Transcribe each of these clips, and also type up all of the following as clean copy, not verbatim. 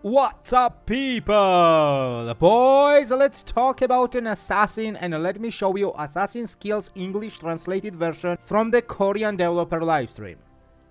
What's up, people? Boys, let's talk about an assassin, and let me show you Assassin Skills English translated version from the Korean developer livestream.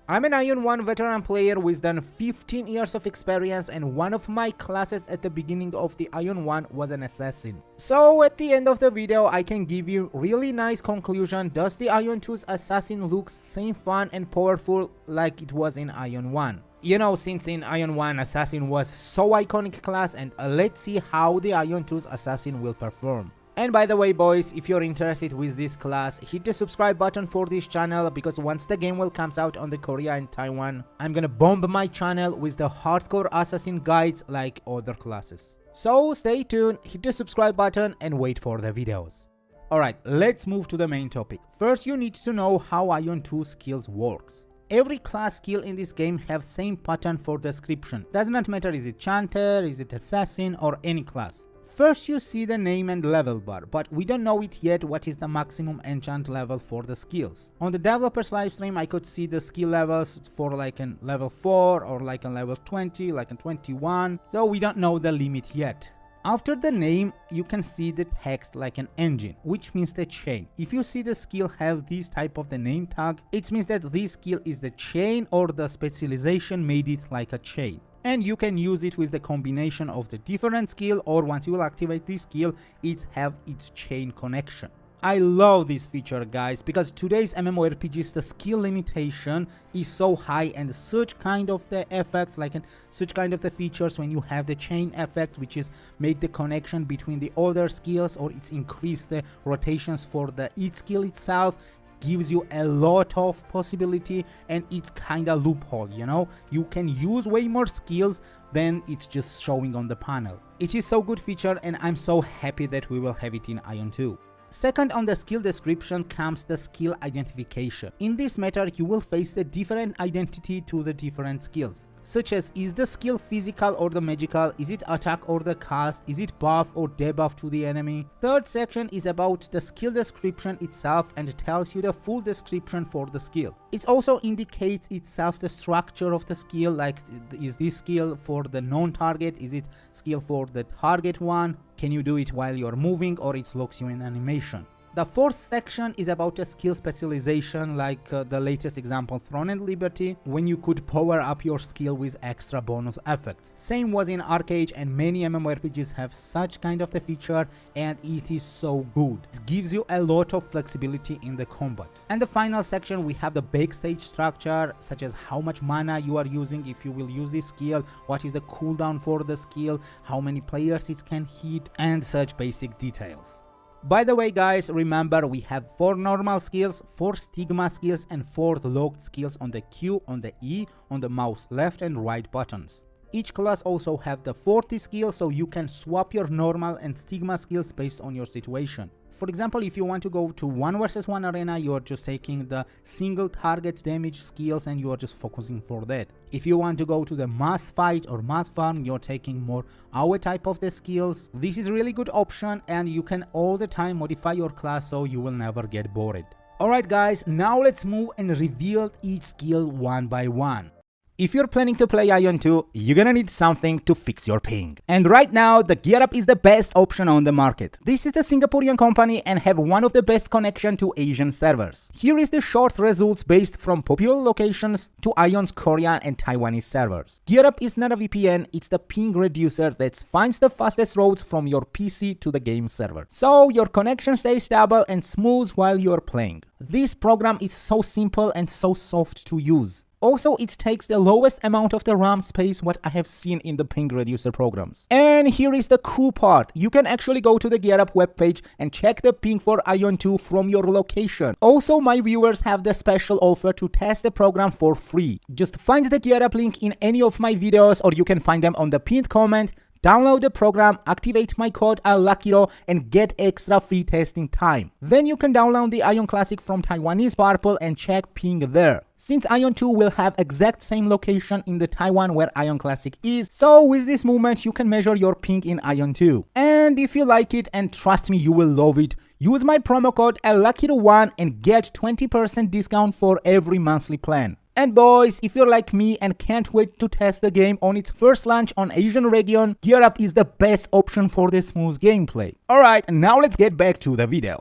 I'm an AION 1 veteran player with done 15 years of experience, and one of my classes at the beginning of the AION 1 was an assassin. So at the end of the video I can give you really nice conclusion. Does the AION 2's assassin look same fun and powerful like it was in AION 1? You know, since in AION 1 Assassin was so iconic class, and let's see how the AION 2's Assassin will perform. And by the way, boys, if you're interested with this class, hit the subscribe button for this channel, because once the game will comes out on the Korea and Taiwan, I'm gonna bomb my channel with the hardcore assassin guides like other classes. So stay tuned, hit the subscribe button and wait for the videos. Alright, let's move to the main topic. First, you need to know how AION 2 skills works. Every class skill in this game have same pattern for description. Does not matter is it chanter, is it assassin, or any class. First you see the name and level bar, but we don't know it yet what is the maximum enchant level for the skills. On the developer's livestream I could see the skill levels for like a level 4 or like a level 20, like a 21, so we don't know the limit yet. After the name, you can see the text like an engine, which means the chain. If you see the skill have this type of the name tag, it means that this skill is the chain, or the specialization made it like a chain. And you can use it with the combination of the different skill, or once you will activate this skill, it have its chain connection. I love this feature, guys, because today's MMORPGs, the skill limitation is so high, and such kind of the effects, like such kind of the features when you have the chain effect, which is make the connection between the other skills, or it's increase the rotations for the each skill itself, gives you a lot of possibility, and it's kind of loophole, you know, you can use way more skills than it's just showing on the panel. It is so good feature, and I'm so happy that we will have it in AION 2. Second, on the skill description comes the skill identification. In this matter, you will face the different identity to the different skills, such as is the skill physical or the magical, is it attack or the cast, is it buff or debuff to the enemy. Third section is about the skill description itself, and tells you the full description for the skill. It also indicates itself the structure of the skill, like is this skill for the non-target, is it skill for the target one, can you do it while you're moving, or it locks you in animation. The fourth section is about a skill specialization, like the latest example Throne and Liberty, when you could power up your skill with extra bonus effects. Same was in Arcade, and many MMORPGs have such kind of the feature, and it is so good. It gives you a lot of flexibility in the combat. And the final section, we have the backstage structure, such as how much mana you are using if you will use this skill, what is the cooldown for the skill, how many players it can hit, and such basic details. By the way, guys, remember we have 4 normal skills, 4 stigma skills, and 4 locked skills on the Q, on the E, on the mouse left and right buttons. Each class also have the 40 skills, so you can swap your normal and stigma skills based on your situation. For example, if you want to go to 1 versus 1 arena, you are just taking the single target damage skills and you are just focusing for that. If you want to go to the mass fight or mass farm, you're taking more our type of the skills. This is really good option, and you can all the time modify your class, so you will never get bored. Alright guys, now let's move and reveal each skill one by one. If you're planning to play AION 2, you're gonna need something to fix your ping. And right now, the GearUp is the best option on the market. This is the Singaporean company and have one of the best connection to Asian servers. Here is the short results based from popular locations to AION's Korean and Taiwanese servers. GearUp is not a VPN, it's the ping reducer that finds the fastest routes from your PC to the game server. So your connection stays stable and smooth while you're playing. This program is so simple and so soft to use. Also, it takes the lowest amount of the RAM space what I have seen in the ping reducer programs. And here is the cool part. You can actually go to the GearUp webpage and check the ping for AION 2 from your location. Also, my viewers have the special offer to test the program for free. Just find the GearUp link in any of my videos, or you can find them on the pinned comment. Download the program, activate my code aluckyro, and get extra free testing time. Then you can download the AION Classic from Taiwanese Purple and check ping there. Since AION 2 will have exact same location in the Taiwan where AION Classic is, so with this movement you can measure your ping in AION 2. And if you like it, and trust me you will love it, use my promo code aluckyro1 and get 20% discount for every monthly plan. And boys, if you're like me and can't wait to test the game on its first launch on Asian region, Gear Up is the best option for the smooth gameplay. Alright, now let's get back to the video.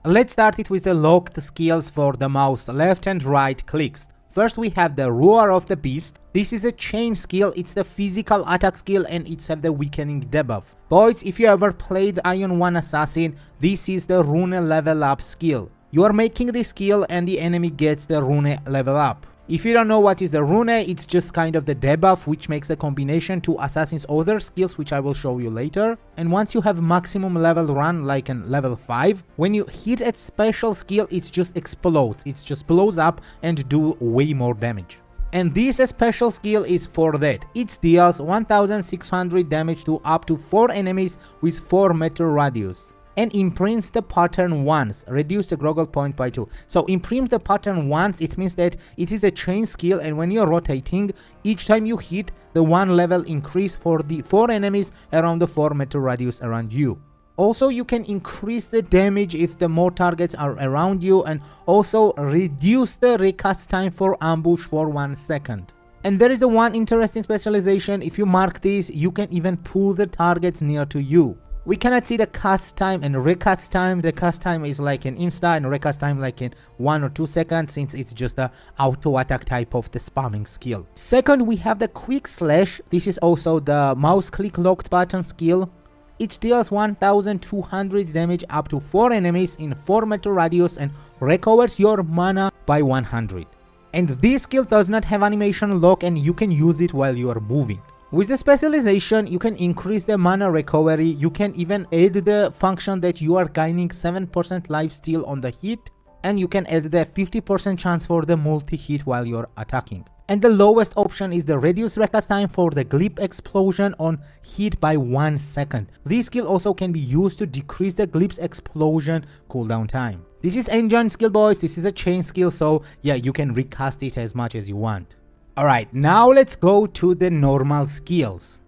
Let's start it with the locked skills for the mouse left and right clicks. First we have the Roar of the Beast. This is a chain skill, it's the physical attack skill and it's have the weakening debuff. Boys, if you ever played AION 1 Assassin, this is the rune level up skill. You are making the skill and the enemy gets the rune level up. If you don't know what is the rune, it's just kind of the debuff which makes a combination to Assassin's other skills which I will show you later. And once you have maximum level run like in level 5, when you hit a special skill it just explodes, it just blows up and do way more damage. And this special skill is for that. It deals 1600 damage to up to 4 enemies with 4-meter radius. And imprints the pattern once, reduce the groggle point by 2. So imprint the pattern once, it means that it is a chain skill and when you're rotating, each time you hit, the 1 level increase for the 4 enemies around the 4-meter radius around you. Also, you can increase the damage if the more targets are around you and also reduce the recast time for ambush for 1 second. And there is the one interesting specialization, if you mark this, you can even pull the targets near to you. We cannot see the cast time and recast time. The cast time is like an insta and recast time like in 1 or 2 seconds since it's just a auto attack type of the spamming skill. Second, we have the quick slash. This is also the mouse click locked button skill. It deals 1200 damage up to 4 enemies in 4-meter radius and recovers your mana by 100. And this skill does not have animation lock and you can use it while you are moving. With the specialization, you can increase the mana recovery, you can even add the function that you are gaining 7% lifesteal on the hit, and you can add the 50% chance for the multi-hit while you're attacking. And the lowest option is the reduce recast time for the glip explosion on hit by 1 second. This skill also can be used to decrease the glip's explosion cooldown time. This is engine skill, boys, this is a chain skill, so yeah, you can recast it as much as you want. Alright, now let's go to the normal skills.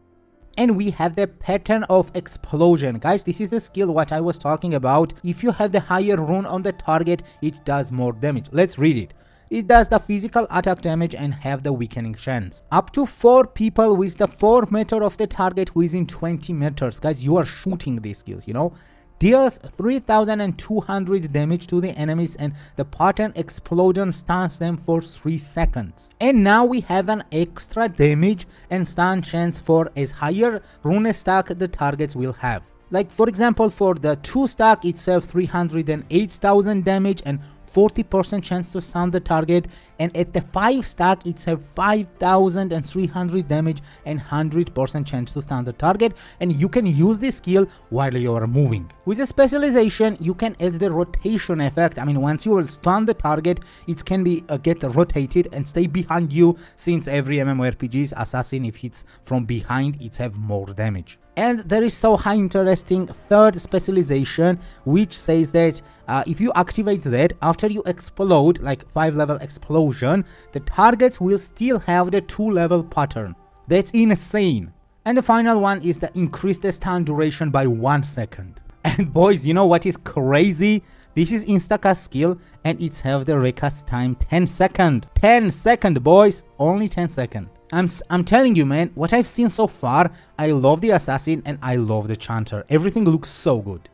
And we have the pattern of explosion. Guys, this is the skill what I was talking about. If you have the higher rune on the target, it does more damage. Let's read it. It does the physical attack damage and have the weakening chance. Up to 4 people with the 4 meter of the target within 20 meters. Guys, you are shooting these skills, you know. Deals 3200 damage to the enemies and the pattern explosion stuns them for 3 seconds. And now we have an extra damage and stun chance for as higher rune stack the targets will have. Like for example, for the 2 stack it's 308,000 damage and 40% chance to stun the target, and at the 5 stack it's a 5300 damage and 100% chance to stun the target, and you can use this skill while you are moving. With the specialization you can add the rotation effect. I mean, once you will stun the target, it can be get rotated and stay behind you, since every MMORPG's assassin, if it's from behind, it have more damage. And there is so high interesting third specialization which says that if you activate that, after you explode, like 5-level explosion, the targets will still have the 2-level pattern. That's insane. And the final one is the increase the stun duration by 1 second. And boys, you know what is crazy? This is instacast skill and it's have the recast time 10 second. 10 second, boys, only 10 second. I'm telling you, man, what I've seen so far, I love the assassin and I love the chanter. Everything looks so good.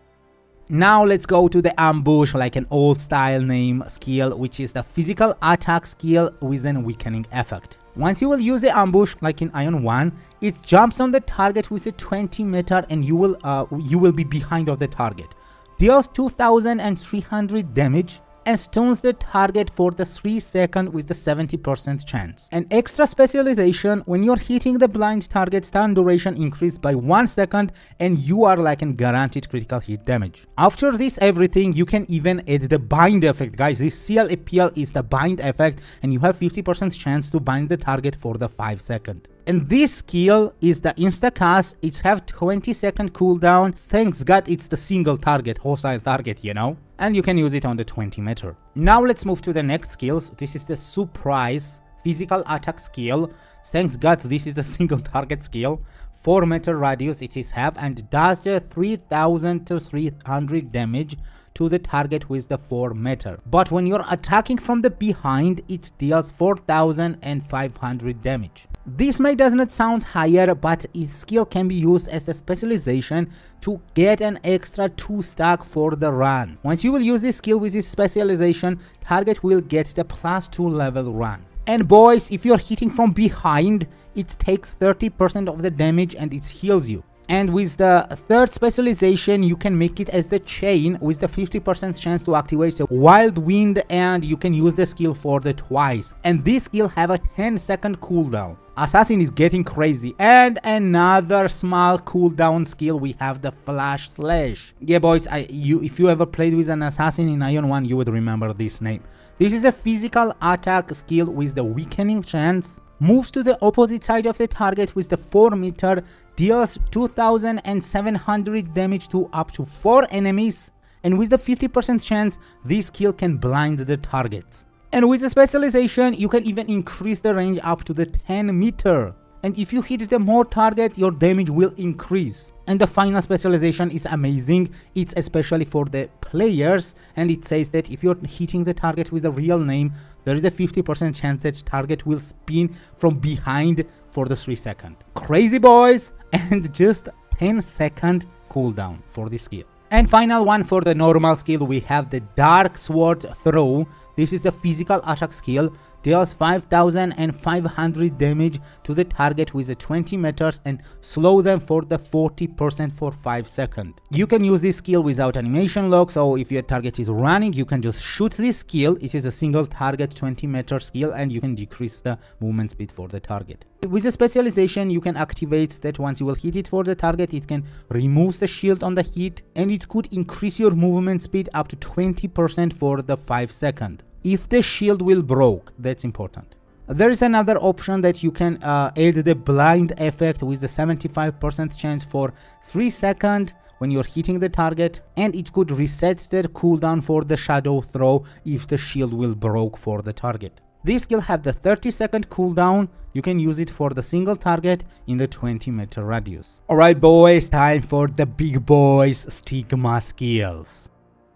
Now let's go to the ambush, like an old style name skill, which is the physical attack skill with an weakening effect. Once you will use the ambush, like in AION 1, it jumps on the target with a 20 meter and you will be behind of the target. Deals 2300 damage and stuns the target for the 3 seconds with the 70% chance. An extra specialization, when you're hitting the blind target, stun duration increased by 1 second and you are like in guaranteed critical hit damage. After this everything, you can even add the bind effect. Guys, this CLAPL is the bind effect and you have 50% chance to bind the target for the 5 seconds. And this skill is the instacast. It's have 20-second cooldown. Thanks God it's the single target, hostile target, you know. And you can use it on the 20 meter. Now let's move to the next skills. This is the surprise physical attack skill. Thanks God this is the single target skill. 4 meter radius it is have and does the 3300 damage to the target with the 4 meter. But when you're attacking from the behind, it deals 4500 damage. This may does not sound higher, but its skill can be used as a specialization to get an extra 2 stack for the run. Once you will use this skill with this specialization, target will get the +2 level run. And boys, if you're hitting from behind, it takes 30% of the damage and it heals you. And with the third specialization, you can make it as the chain with the 50% chance to activate the wild wind, and you can use the skill for the twice. And this skill have a 10-second cooldown. Assassin is getting crazy. And another small cooldown skill, we have the flash slash. Yeah boys, if you ever played with an assassin in AION 1, you would remember this name. This is a physical attack skill with the weakening chance. Moves to the opposite side of the target with the 4 meter, deals 2700 damage to up to 4 enemies, and with the 50% chance, this skill can blind the target. And with the specialization, you can even increase the range up to the 10 meter. And if you hit the more target, your damage will increase. And the final specialization is amazing. It's especially for the players, and it says that if you're hitting the target with the real name, there is a 50% chance that target will spin from behind for the 3 seconds. Crazy boys! And just 10-second cooldown for this skill. And final one for the normal skill, we have the Dark Sword Throw. This is a physical attack skill, deals 5500 damage to the target with the 20 meters and slow them for the 40% for 5 seconds. You can use this skill without animation lock, so if your target is running, you can just shoot this skill. It is a single target 20 meter skill, and you can decrease the movement speed for the target. With the specialization, you can activate that once you will hit it for the target, it can remove the shield on the hit, and it could increase your movement speed up to 20% for the 5 seconds. If the shield will broke, that's important. There is another option that you can add the blind effect with the 75% chance for 3 seconds when you're hitting the target, and it could reset the cooldown for the shadow throw if the shield will broke for the target. This skill have the 30-second cooldown. You can use it for the single target in the 20 meter radius. Alright boys, time for the big boys stigma skills.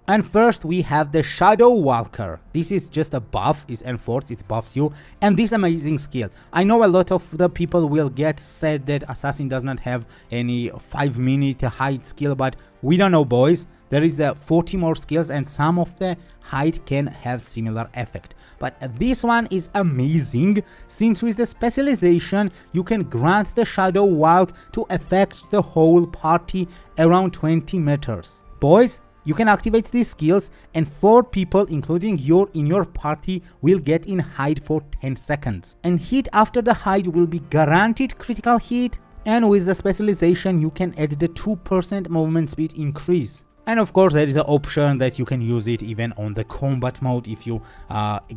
And first we have the Shadow Walker. This is just a buff, it's enforced, it buffs you, and this amazing skill. I know a lot of the people will get said that Assassin does not have any 5-minute hide skill, but we don't know boys. There is 40 more skills and some of the hide can have similar effect. But this one is amazing, since with the specialization you can grant the Shadow Walk to affect the whole party around 20 meters. Boys, you can activate these skills and 4 people including you in your party will get in hide for 10 seconds. And hit after the hide will be guaranteed critical hit, and with the specialization you can add the 2% movement speed increase. And of course there is an option that you can use it even on the combat mode if you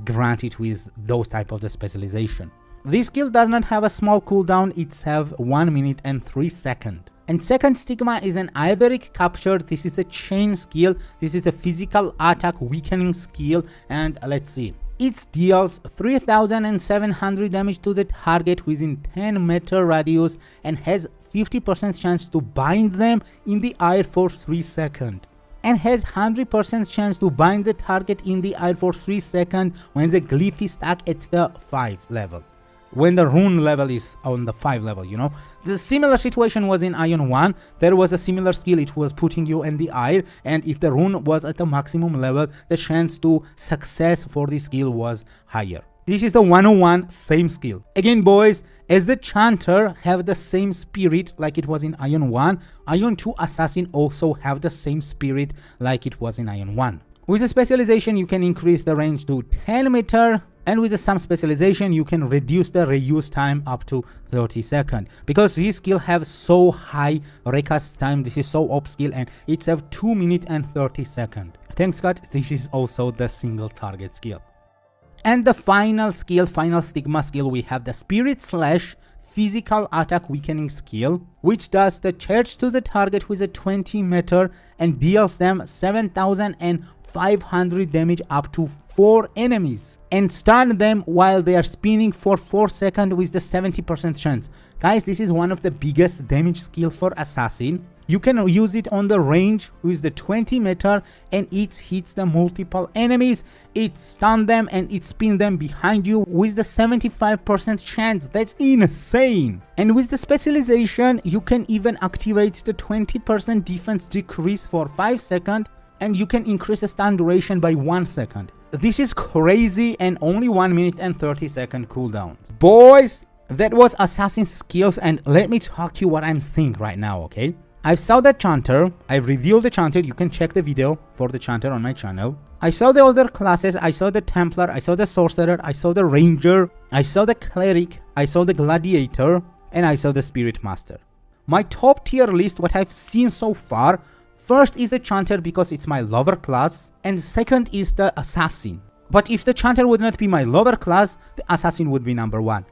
grant it with those type of the specialization. This skill does not have a small cooldown, it's have 1 minute and 3 seconds. And second stigma is an Ivoryk capture. This is a chain skill. This is a physical attack weakening skill, and let's see. It deals 3700 damage to the target within 10 meter radius and has 50% chance to bind them in the air for 3 seconds. And has 100% chance to bind the target in the air for 3 seconds when the glyph is stuck at the 5 level. When the rune level is on the 5 level, you know. The similar situation was in AION 1. There was a similar skill, it was putting you in the air, and if the rune was at the maximum level, the chance to success for this skill was higher. This is the 101 same skill. Again boys, as the chanter have the same spirit like it was in AION 1, AION 2 assassin also have the same spirit like it was in AION 1. With the specialization you can increase the range to 10 meter, and with some specialization you can reduce the reuse time up to 30 seconds. Because this skill have so high recast time, this is so op skill, and it's have 2 minutes and 30 seconds. Thanks God, this is also the single target skill. And the final skill, final stigma skill, we have the Spirit Slash physical attack weakening skill, which does the charge to the target with a 20 meter and deals them 7500 damage up to 4 enemies and stun them while they are spinning for 4 seconds with the 70% chance. Guys, this is one of the biggest damage skill for assassin. You can use it on the range with the 20 meter and it hits the multiple enemies. It stun them and it spin them behind you with the 75% chance. That's insane. And with the specialization, you can even activate the 20% defense decrease for 5 seconds and you can increase the stun duration by 1 second. This is crazy and only 1 minute and 30 second cooldown. Boys, that was assassin skills and let me talk you what I'm seeing right now, okay? I saw the chanter, I've reviewed the chanter, you can check the video for the chanter on my channel. I saw the other classes, I saw the Templar, I saw the Sorcerer, I saw the Ranger, I saw the Cleric, I saw the Gladiator, and I saw the Spirit Master. My top tier list, what I've seen so far, first is the chanter because it's my lover class, and second is the assassin. But if the chanter would not be my lover class, the assassin would be number 1.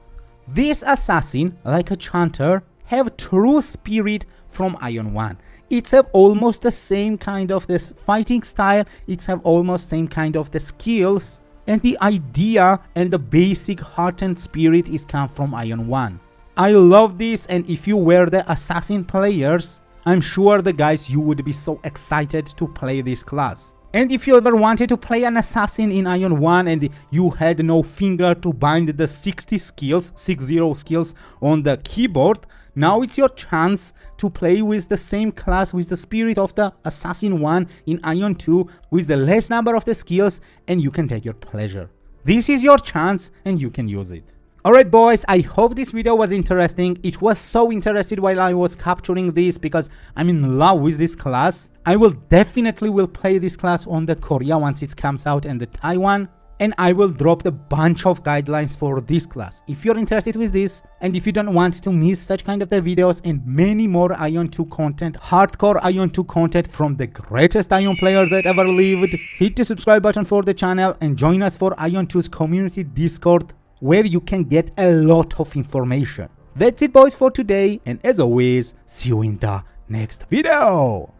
This assassin, like a chanter, have true spirit from AION 1. It's have almost the same kind of this fighting style, it's have almost same kind of the skills, and the idea and the basic heart and spirit is come from AION 1. I love this, and if you were the assassin players, I'm sure the guys you would be so excited to play this class. And if you ever wanted to play an assassin in AION 1 and you had no finger to bind the 60 skills on the keyboard, now it's your chance to play with the same class with the spirit of the assassin 1 in AION 2 with the less number of the skills, and you can take your pleasure. This is your chance and you can use it. Alright boys, I hope this video was interesting. It was so interesting while I was capturing this because I'm in love with this class. I will definitely play this class on the Korea once it comes out and the Taiwan. And I will drop the bunch of guidelines for this class. If you're interested with this and if you don't want to miss such kind of the videos and many more AION 2 content, hardcore AION 2 content from the greatest AION player that ever lived, hit the subscribe button for the channel and join us for AION 2's community Discord, where you can get a lot of information. That's it boys for today, and as always, see you in the next video.